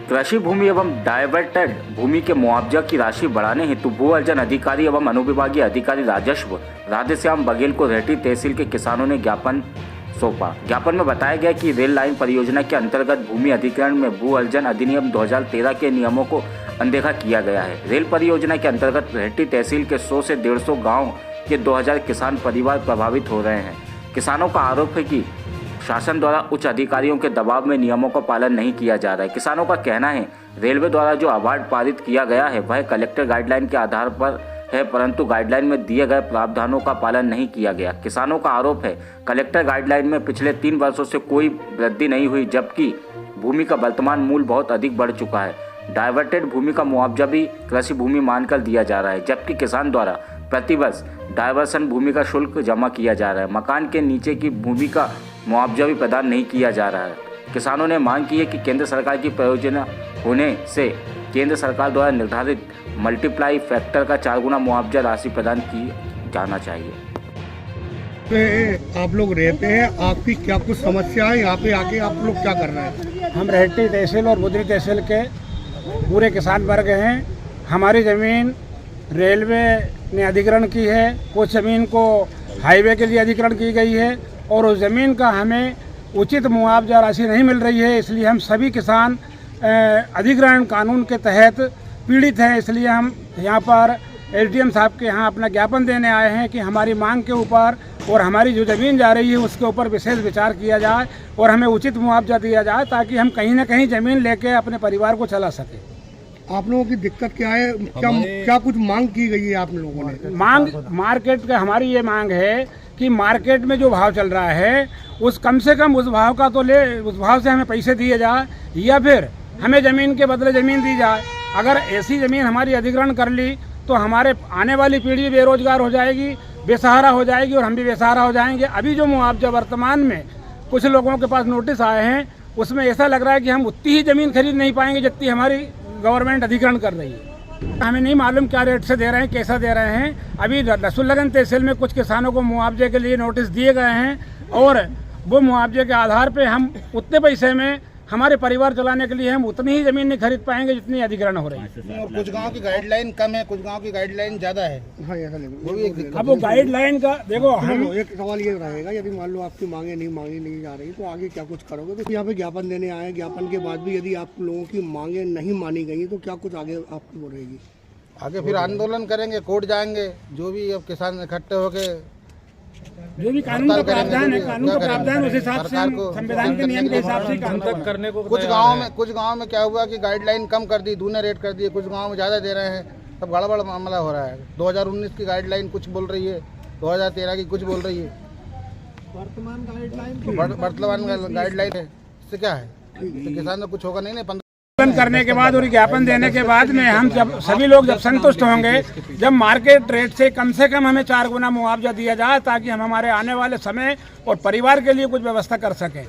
कृषि भूमि एवं डाइवर्टेड भूमि के मुआवजा की राशि बढ़ाने हेतु भू अर्जन अधिकारी एवं अनुविभागीय अधिकारी राजस्व राधेश्याम बघेल को रेहटी तहसील के किसानों ने ज्ञापन सौंपा। ज्ञापन में बताया गया कि रेल लाइन परियोजना के अंतर्गत भूमि अधिग्रहण में भू अर्जन अधिनियम 2013 के नियमों को अनदेखा किया गया है। रेल परियोजना के अंतर्गत रेहटी तहसील के 100 से 150 गाँव के 2000 किसान परिवार प्रभावित हो रहे हैं। किसानों का आरोप है कि शासन द्वारा उच्च अधिकारियों के दबाव में नियमों का पालन नहीं किया जा रहा है। किसानों का कहना है रेलवे द्वारा जो अवार्ड पारित किया गया है वह कलेक्टर गाइडलाइन के आधार पर है, परंतु गाइडलाइन में दिए गए प्रावधानों का पालन नहीं किया गया। किसानों का आरोप है कलेक्टर गाइडलाइन में पिछले 3 वर्षों से कोई वृद्धि नहीं हुई, जबकि भूमि का वर्तमान मूल्य बहुत अधिक बढ़ चुका है। डाइवर्टेड भूमि का मुआवजा भी कृषि भूमि मानकर दिया जा रहा है, जबकि किसान द्वारा प्रतिवर्ष डायवर्सन भूमि का शुल्क जमा किया जा रहा है। मकान के नीचे की भूमि का मुआवजा भी प्रदान नहीं किया जा रहा है। किसानों ने मांग की है कि केंद्र सरकार की परियोजना होने से केंद्र सरकार द्वारा निर्धारित मल्टीप्लाई फैक्टर का 4 गुना मुआवजा राशि प्रदान की जाना चाहिए। आप लोग रहते हैं, आपकी क्या कुछ समस्या है? यहाँ पे आके आप लोग क्या कर रहे हैं? हम रेहटी तहसील और बुधनी तहसील के पूरे किसान वर्ग हैं। हमारी ज़मीन रेलवे ने अधिग्रहण की है, कुछ ज़मीन को हाईवे के लिए अधिग्रहण की गई है और उस ज़मीन का हमें उचित मुआवजा राशि नहीं मिल रही है। इसलिए हम सभी किसान अधिग्रहण कानून के तहत पीड़ित हैं। इसलिए हम यहाँ पर एसडीएम साहब के यहाँ अपना ज्ञापन देने आए हैं कि हमारी मांग के ऊपर और हमारी जो ज़मीन जा रही है उसके ऊपर विशेष विचार किया जाए और हमें उचित मुआवजा दिया जाए, ताकि हम कहीं ना कहीं ज़मीन लेके अपने परिवार को चला सकें। आप लोगों की दिक्कत क्या है? क्या कुछ मांग की गई है आप लोगों ने? मांग मार्केट का हमारी ये मांग है कि मार्केट में जो भाव चल रहा है उस कम से कम उस भाव का तो उस भाव से हमें पैसे दिए जाए, या फिर हमें ज़मीन के बदले ज़मीन दी जाए। अगर ऐसी ज़मीन हमारी अधिग्रहण कर ली तो हमारे आने वाली पीढ़ी बेरोजगार हो जाएगी, बेसहारा हो जाएगी और हम भी बेसहारा हो जाएंगे। अभी जो मुआवजा वर्तमान में कुछ लोगों के पास नोटिस आए हैं उसमें ऐसा लग रहा है कि हम उतनी ही ज़मीन खरीद नहीं पाएंगे जितनी हमारी गवर्नमेंट अधिग्रहण कर रही है। हमें नहीं मालूम क्या रेट से दे रहे हैं, कैसा दे रहे हैं। अभी रसूलगंज तहसील में कुछ किसानों को मुआवजे के लिए नोटिस दिए गए हैं और वो मुआवजे के आधार पे हम उतने पैसे में हमारे परिवार चलाने के लिए हम उतनी ही ज़मीन नहीं खरीद पाएंगे जितनी अधिग्रहण हो रही है। और कुछ गांव की गाइडलाइन कम है, कुछ गांव की गाइडलाइन ज़्यादा है। हाँ, ऐसा वो भी एक दिक्कत। अब वो गाइडलाइन का देखो, हम एक सवाल ये रहेगा, यदि मान लो आपकी मांगे नहीं जा रही तो आगे क्या कुछ करोगे? तो यहाँ पे ज्ञापन देने आए, ज्ञापन के बाद भी यदि आप लोगों की मांगे नहीं मानी गई तो क्या कुछ आगे आपकी वो रहेगी? आगे फिर आंदोलन करेंगे, कोर्ट जाएंगे, जो भी अब किसान इकट्ठे होके जो भी कानून का प्रावधान है, कानून का प्रावधान उस हिसाब से संविधान के नियम के हिसाब से काम करने को। कुछ गांव में क्या हुआ कि गाइडलाइन कम कर दी, दूने रेट कर दिए, कुछ गांव में ज़्यादा दे रहे हैं, सब गड़बड़ मामला हो रहा है। 2019 की गाइडलाइन कुछ बोल रही है, 2013 की कुछ बोल रही है। वर्तमान गाइडलाइन है, इससे क्या है? तो किसान को कुछ होगा नहीं। करने के बाद और ज्ञापन देने के बाद में हम जब सभी लोग जब संतुष्ट होंगे, जब मार्केट रेट से कम हमें 4 गुना मुआवजा दिया जाए, ताकि हम हमारे आने वाले समय और परिवार के लिए कुछ व्यवस्था कर सकें।